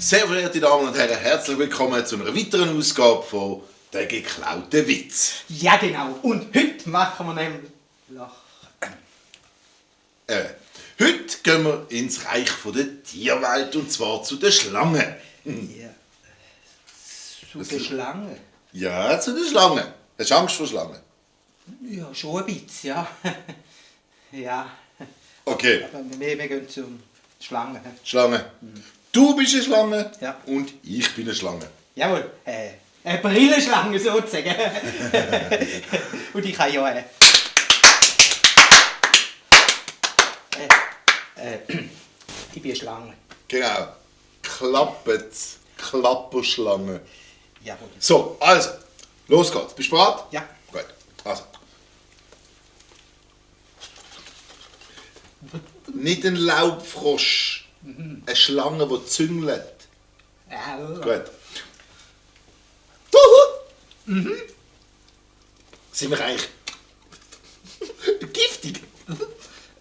Sehr verehrte Damen und Herren, herzlich willkommen zu einer weiteren Ausgabe von «Der geklaute Witz». Ja, genau. Und heute machen wir nämlich Lachen. Heute gehen wir ins Reich der Tierwelt, und zwar zu den Schlangen. Ja. Zu der Schlange? Ja, zu den Schlangen. Hast du Angst vor Schlangen? Ja, schon ein bisschen, ja. Ja. Okay, Aber wir gehen zum Schlangen. Schlange. Du bist eine Schlange Ja. und ich bin eine Schlange. Jawohl, eine Brillenschlange sozusagen. Und ich habe ja ich bin eine Schlange. Genau. Klapperschlange. Jawohl. So, also, los geht's. Bist du bereit? Ja. Gut, also. Nicht ein Laubfrosch, eine Schlange, die züngelt. Gut. Sind wir eigentlich giftig?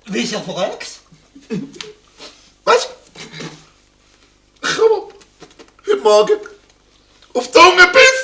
Wieso fragst Was? Ich habe heute Morgen auf die Zunge gebissen.